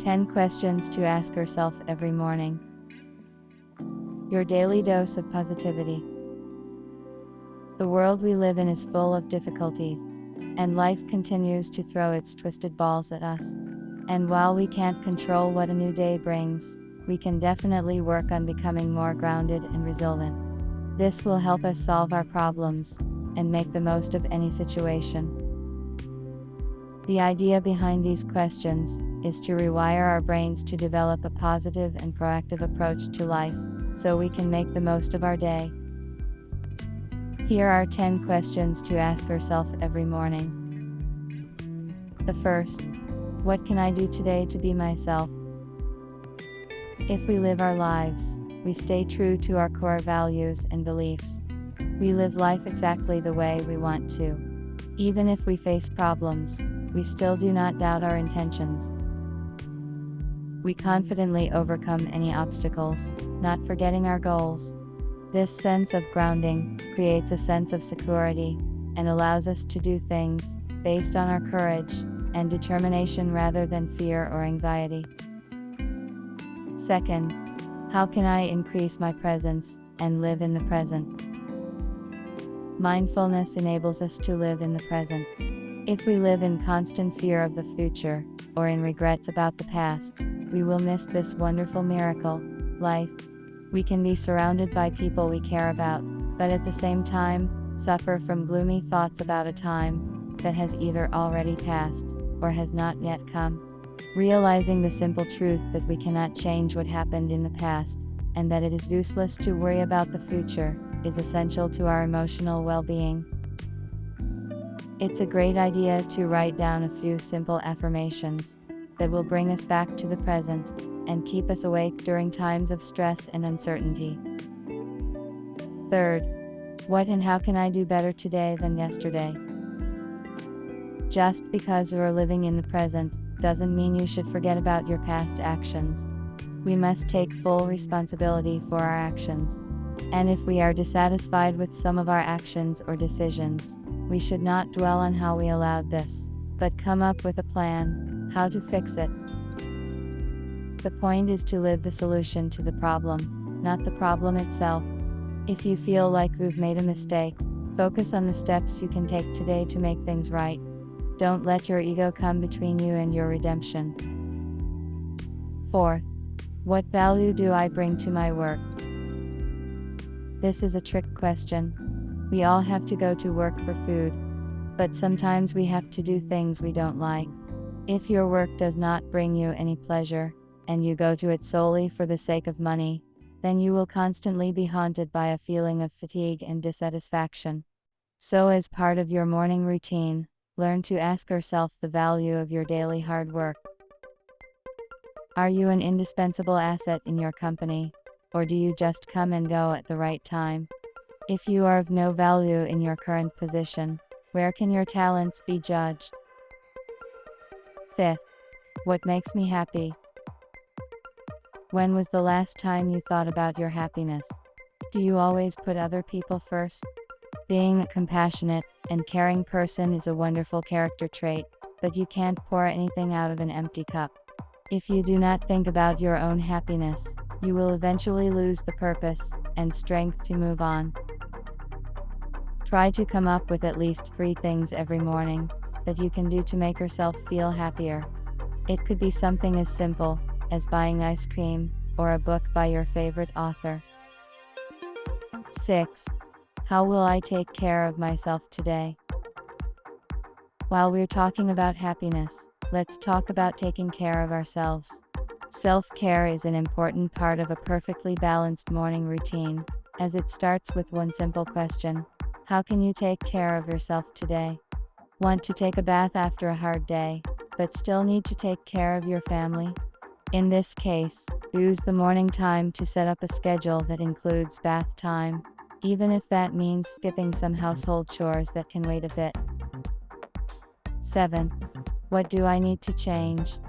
10 questions to ask yourself every morning. Your daily dose of positivity. The world we live in is full of difficulties, and life continues to throw its twisted balls at us. And while we can't control what a new day brings, we can definitely work on becoming more grounded and resilient. This will help us solve our problems and make the most of any situation. The idea behind these questions is to rewire our brains to develop a positive and proactive approach to life, so we can make the most of our day. Here are 10 questions to ask yourself every morning. The first: what can I do today to be myself? If we live our lives, we stay true to our core values and beliefs. We live life exactly the way we want to. Even if we face problems, we still do not doubt our intentions. We confidently overcome any obstacles, not forgetting our goals. This sense of grounding creates a sense of security and allows us to do things based on our courage and determination rather than fear or anxiety. Second, how can I increase my presence and live in the present? Mindfulness enables us to live in the present. If we live in constant fear of the future, or in regrets about the past, we will miss this wonderful miracle, life. We can be surrounded by people we care about, but at the same time, suffer from gloomy thoughts about a time that has either already passed, or has not yet come. Realizing the simple truth that we cannot change what happened in the past, and that it is useless to worry about the future, is essential to our emotional well-being. It's a great idea to write down a few simple affirmations that will bring us back to the present and keep us awake during times of stress and uncertainty. Third, what and how can I do better today than yesterday? Just because you are living in the present doesn't mean you should forget about your past actions. We must take full responsibility for our actions. And if we are dissatisfied with some of our actions or decisions, we should not dwell on how we allowed this, but come up with a plan, how to fix it. The point is to live the solution to the problem, not the problem itself. If you feel like you've made a mistake, focus on the steps you can take today to make things right. Don't let your ego come between you and your redemption. Fourth, what value do I bring to my work? This is a trick question. We all have to go to work for food, but sometimes we have to do things we don't like. If your work does not bring you any pleasure, and you go to it solely for the sake of money, then you will constantly be haunted by a feeling of fatigue and dissatisfaction. So as part of your morning routine, learn to ask yourself the value of your daily hard work. Are you an indispensable asset in your company, or do you just come and go at the right time? If you are of no value in your current position, where can your talents be judged? Fifth, what makes me happy? When was the last time you thought about your happiness? Do you always put other people first? Being a compassionate and caring person is a wonderful character trait, but you can't pour anything out of an empty cup. If you do not think about your own happiness, you will eventually lose the purpose and strength to move on. Try to come up with at least 3 things every morning that you can do to make yourself feel happier. It could be something as simple as buying ice cream, or a book by your favorite author. 6. How will I take care of myself today? While we're talking about happiness, let's talk about taking care of ourselves. Self-care is an important part of a perfectly balanced morning routine, as it starts with one simple question: how can you take care of yourself today? Want to take a bath after a hard day, but still need to take care of your family? In this case, use the morning time to set up a schedule that includes bath time, even if that means skipping some household chores that can wait a bit. 7. What do I need to change?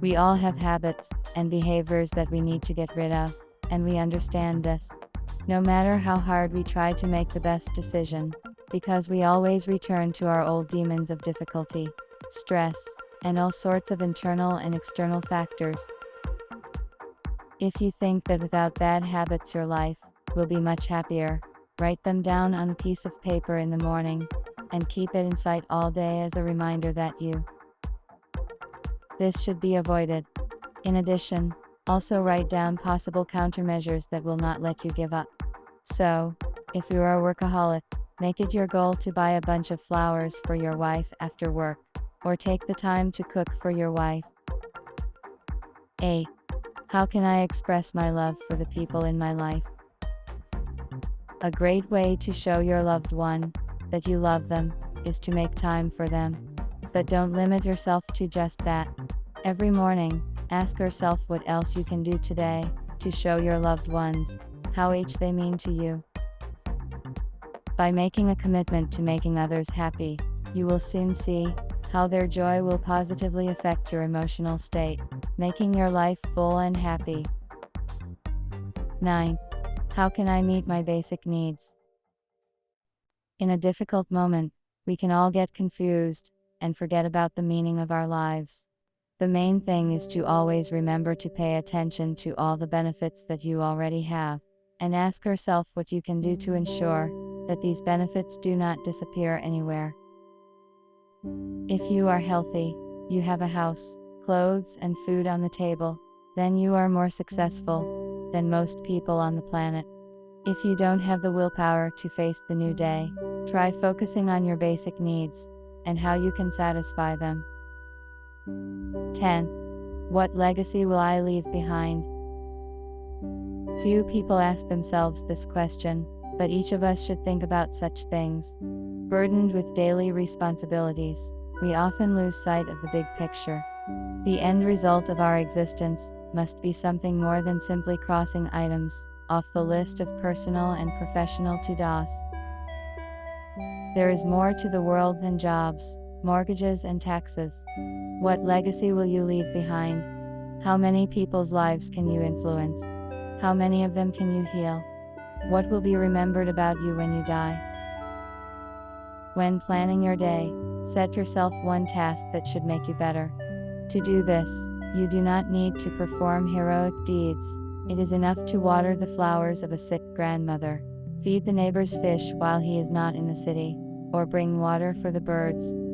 We all have habits and behaviors that we need to get rid of, and we understand this. No matter how hard we try to make the best decision, because we always return to our old demons of difficulty, stress, and all sorts of internal and external factors. If you think that without bad habits your life will be much happier, write them down on a piece of paper in the morning, and keep it in sight all day as a reminder that this should be avoided. In addition, also write down possible countermeasures that will not let you give up. So, if you are a workaholic, make it your goal to buy a bunch of flowers for your wife after work, or take the time to cook for your wife. 8. How can I express my love for the people in my life? A great way to show your loved one that you love them is to make time for them. But don't limit yourself to just that. Every morning, ask yourself what else you can do today to show your loved ones how much they mean to you. By making a commitment to making others happy, you will soon see how their joy will positively affect your emotional state, making your life full and happy. 9. How can I meet my basic needs? In a difficult moment, we can all get confused and forget about the meaning of our lives. The main thing is to always remember to pay attention to all the benefits that you already have, and ask yourself what you can do to ensure that these benefits do not disappear anywhere. If you are healthy, you have a house, clothes, and food on the table, then you are more successful than most people on the planet. If you don't have the willpower to face the new day, try focusing on your basic needs and how you can satisfy them. 10. What legacy will I leave behind? Few people ask themselves this question, but each of us should think about such things. Burdened with daily responsibilities, we often lose sight of the big picture. The end result of our existence must be something more than simply crossing items off the list of personal and professional to-dos. There is more to the world than jobs, mortgages, and taxes. What legacy will you leave behind? How many people's lives can you influence? How many of them can you heal? What will be remembered about you when you die? When planning your day, set yourself one task that should make you better. To do this, you do not need to perform heroic deeds. It is enough to water the flowers of a sick grandmother, feed the neighbor's fish while he is not in the city, or bring water for the birds.